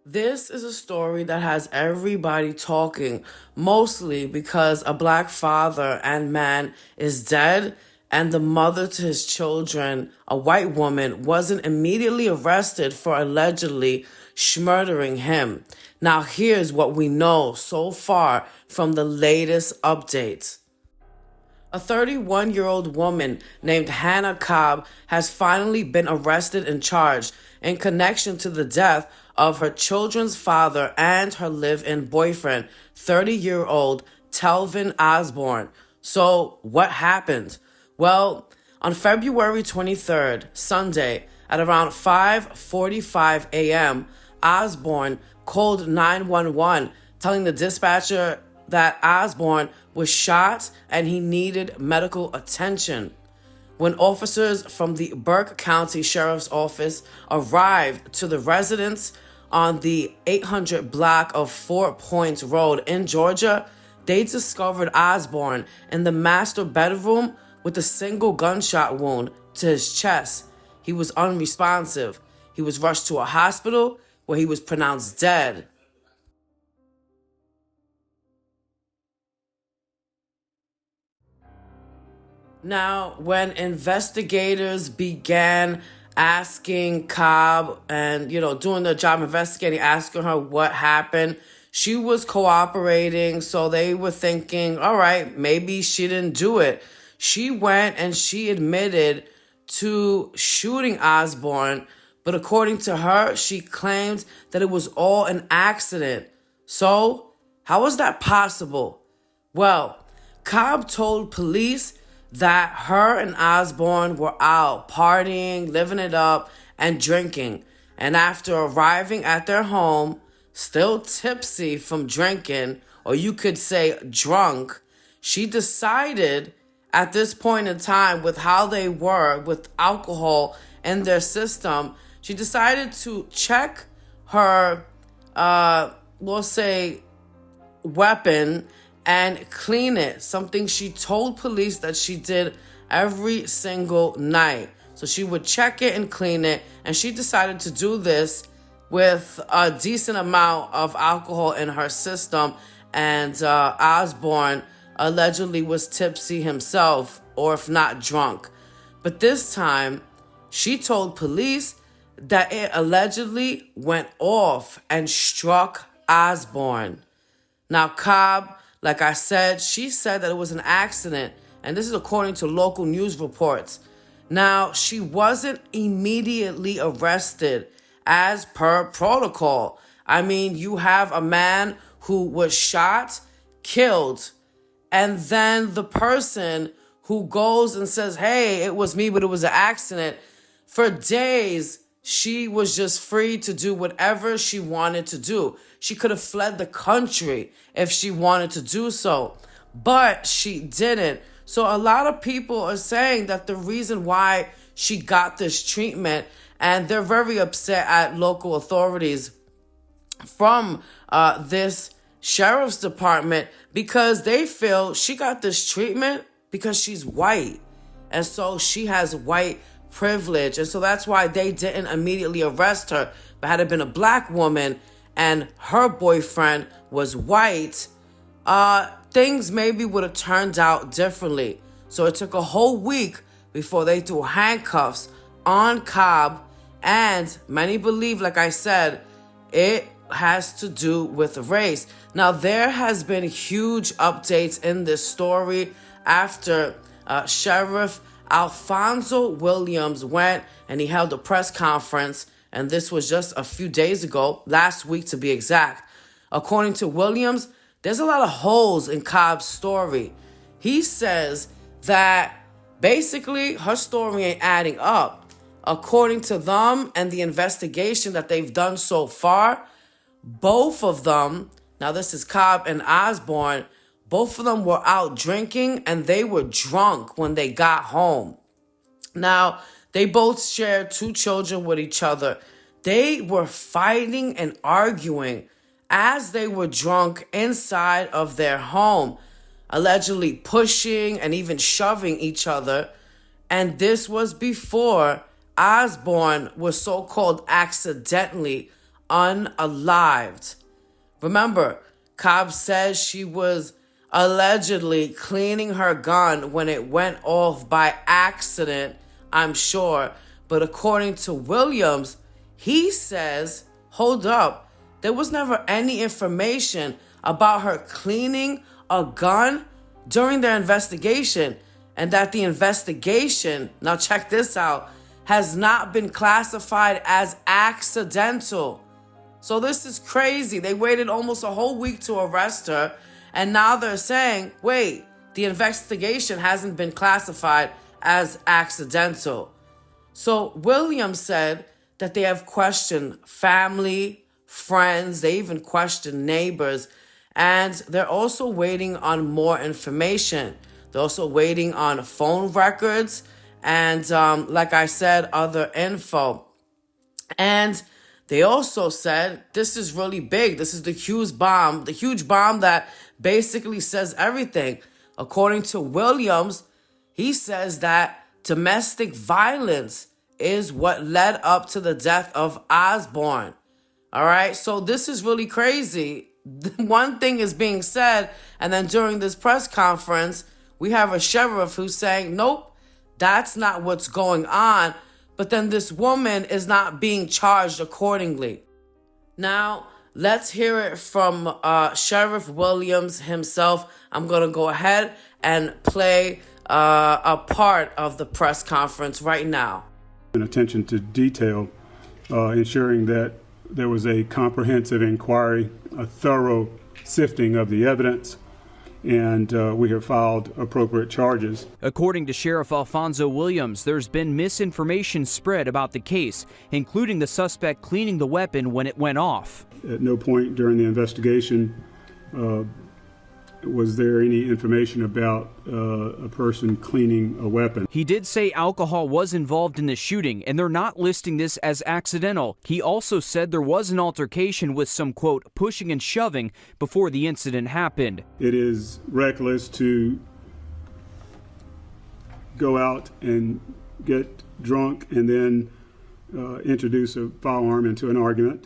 This is a story that has everybody talking, mostly because a black father and man is dead, and the mother to his children, a white woman, wasn't immediately arrested for allegedly murdering him. Now, here's what we know so far from the latest updates. A 31-year-old woman named Hannah Cobb has finally been arrested and charged in connection to the death of her children's father and her live-in boyfriend, 30-year-old Telvin Osborne. So, what happened? Well, on February 23rd, Sunday, at around 5:45 a.m., Osborne called 911, telling the dispatcher that Osborne was shot and he needed medical attention. When officers from the Burke County Sheriff's Office arrived to the residence on the 800 block of Fort Point Road in Georgia, they discovered Osborne in the master bedroom with a single gunshot wound to his chest. He was unresponsive. He was rushed to a hospital where he was pronounced dead. Now, when investigators began asking Cobb and, doing their job investigating, asking her what happened, she was cooperating. So they were thinking, all right, maybe she didn't do it. She went and she admitted to shooting Osborne, but according to her, she claimed that it was all an accident. So, how was that possible? Well, Cobb told police that her and Osborne were out partying, living it up, and drinking. And after arriving at their home, still tipsy from drinking, or you could say drunk, she decided at this point in time, with how they were with alcohol in their system, she decided to check her, we'll say, weapon and clean it. Something she told police that she did every single night. So she would check it and clean it. And she decided to do this with a decent amount of alcohol in her system. And Osborne allegedly was tipsy himself, or if not drunk. But this time, she told police that it allegedly went off and struck Osborne. Now, Cobb, like I said, she said that it was an accident, and this is according to local news reports. Now, she wasn't immediately arrested as per protocol. I mean, you have a man who was shot, killed, and then the person who goes and says, hey, it was me, but it was an accident. For days, she was just free to do whatever she wanted to do. She could have fled the country if she wanted to do so, but she didn't. So a lot of people are saying that the reason why she got this treatment, and they're very upset at local authorities from this sheriff's department, because they feel she got this treatment because she's white. And so she has white privilege. And so that's why they didn't immediately arrest her. But had it been a black woman and her boyfriend was white, things maybe would have turned out differently. So it took a whole week before they threw handcuffs on Cobb. And many believe, like I said, it has to do with race. Now, there has been huge updates in this story after Sheriff Alfonso Williams went and he held a press conference, and this was just a few days ago, last week to be exact. According to Williams, there's a lot of holes in Cobb's story. He says that basically her story ain't adding up. According to them and the investigation that they've done so far, both of them, now this is Cobb and Osborne, both of them were out drinking and they were drunk when they got home. Now, they both shared 2 children with each other. They were fighting and arguing as they were drunk inside of their home, allegedly pushing and even shoving each other. And this was before Osborne was so-called accidentally unalived. Remember, Cobb says she was allegedly cleaning her gun when it went off by accident, I'm sure. But according to Williams, he says, hold up, there was never any information about her cleaning a gun during their investigation, and that the investigation, now check this out, has not been classified as accidental. So this is crazy. They waited almost a whole week to arrest her, and now they're saying, wait, the investigation hasn't been classified as accidental. So Williams said that they have questioned family, friends, they even questioned neighbors, and they're also waiting on more information. They're also waiting on phone records and, like I said, other info. And they also said, this is really big. This is the huge bomb that basically says everything. According to Williams, he says that domestic violence is what led up to the death of Osborne. All right, so this is really crazy. One thing is being said, and then during this press conference, we have a sheriff who's saying, nope, that's not what's going on. But then this woman is not being charged accordingly. Now, let's hear it from Sheriff Williams himself. I'm going to go ahead and play a part of the press conference right now. Attention to detail, ensuring that there was a comprehensive inquiry, a thorough sifting of the evidence, and we have filed appropriate charges. According to Sheriff Alfonso Williams, there's been misinformation spread about the case, including the suspect cleaning the weapon when it went off. At no point during the investigation was there any information about a person cleaning a weapon. He did say alcohol was involved in the shooting, and they're not listing this as accidental. He also said there was an altercation with some, quote, pushing and shoving before the incident happened. It is reckless to go out and get drunk and then introduce a firearm into an argument.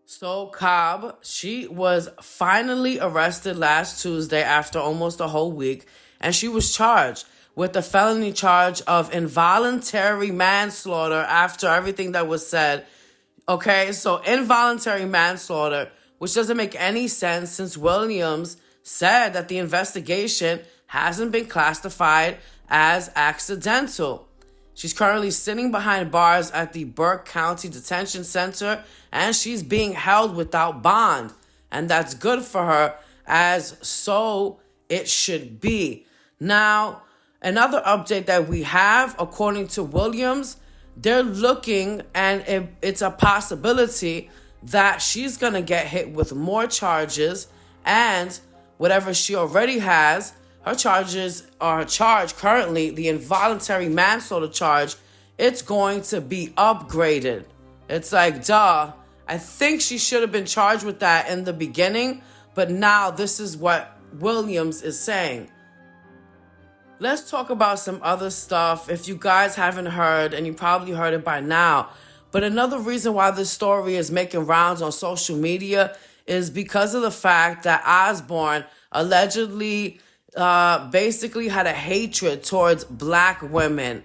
So Cobb, she was finally arrested last Tuesday after almost a whole week, and she was charged with the felony charge of involuntary manslaughter after everything that was said. Okay, so involuntary manslaughter, which doesn't make any sense since Williams said that the investigation hasn't been classified as accidental. She's currently sitting behind bars at the Burke County Detention Center, and she's being held without bond. And that's good for her, as so it should be. Now, another update that we have, according to Williams, they're looking, and it's a possibility that she's going to get hit with more charges, and whatever she already has, her charge currently, the involuntary manslaughter charge, it's going to be upgraded. It's like, duh. I think she should have been charged with that in the beginning, but now this is what Williams is saying. Let's talk about some other stuff. If you guys haven't heard, and you probably heard it by now, but another reason why this story is making rounds on social media is because of the fact that Osborne allegedly basically had a hatred towards black women.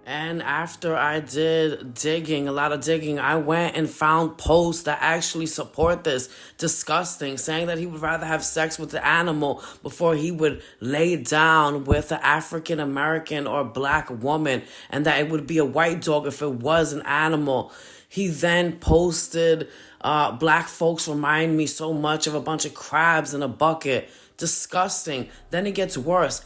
And after I did a lot of digging, I went and found posts that actually support this. Disgusting, saying that he would rather have sex with the animal before he would lay down with an African American or black woman, and that it would be a white dog if it was an animal. He then posted, black folks remind me so much of a bunch of crabs in a bucket. Disgusting. Then it gets worse.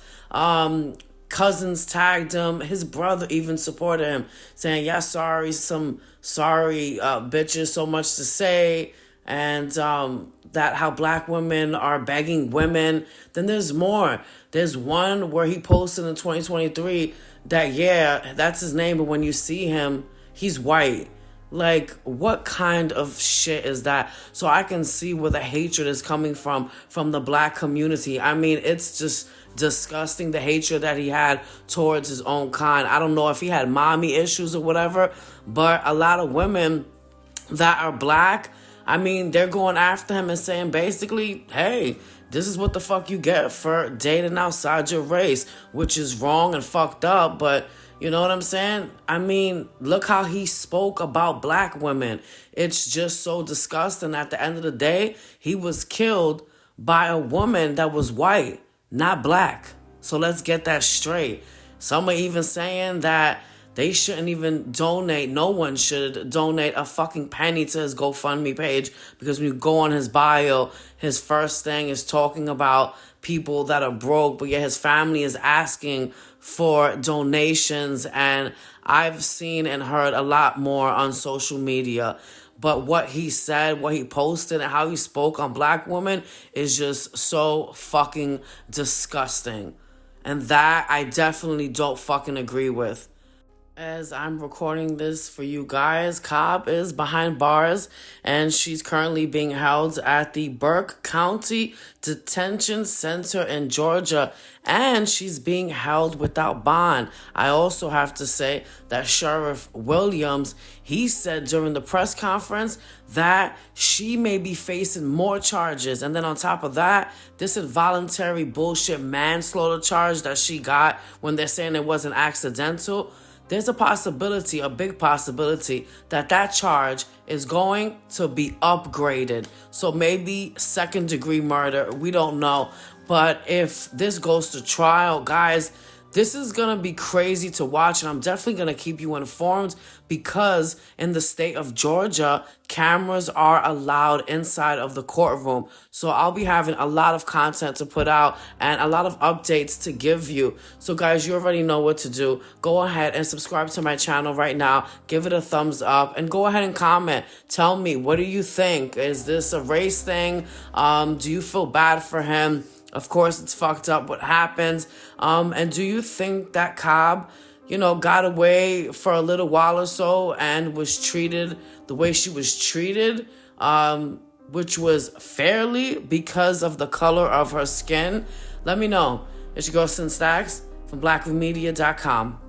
Cousins tagged him. His brother even supported him, saying, yeah, sorry, some sorry bitches, so much to say. And that how black women are begging women. Then there's more. There's one where he posted in 2023 that, yeah, that's his name, but when you see him, he's white. Like, what kind of shit is that? So I can see where the hatred is coming from the black community. I mean, it's just disgusting, the hatred that he had towards his own kind. I don't know if he had mommy issues or whatever, but a lot of women that are black, I mean, they're going after him and saying basically, hey, this is what the fuck you get for dating outside your race, which is wrong and fucked up. But you know what I'm saying? I mean, look how he spoke about black women. It's just so disgusting. At the end of the day, he was killed by a woman that was white, not black. So let's get that straight. Some are even saying that they shouldn't even donate. No one should donate a fucking penny to his GoFundMe page, because when you go on his bio, his first thing is talking about people that are broke, but yet his family is asking for donations. And I've seen and heard a lot more on social media. But what he said, what he posted, and how he spoke on black women is just so fucking disgusting. And that I definitely don't fucking agree with. As I'm recording this for you guys, Cobb is behind bars and she's currently being held at the Burke County Detention Center in Georgia, and she's being held without bond. I also have to say that Sheriff Williams, he said during the press conference that she may be facing more charges. And then on top of that, this involuntary bullshit manslaughter charge that she got when they're saying it wasn't accidental, there's a possibility, a big possibility, that that charge is going to be upgraded. So maybe second-degree murder, we don't know. But if this goes to trial, guys, this is going to be crazy to watch, and I'm definitely going to keep you informed, because in the state of Georgia, cameras are allowed inside of the courtroom. So I'll be having a lot of content to put out and a lot of updates to give you. So guys, you already know what to do. Go ahead and subscribe to my channel right now. Give it a thumbs up and go ahead and comment. Tell me, what do you think? Is this a race thing? Do you feel bad for him? Of course, it's fucked up what happens. And do you think that Cobb, got away for a little while or so and was treated the way she was treated, which was fairly because of the color of her skin? Let me know. It's your girl, Sin Stacks from BlackRoomMedia.com.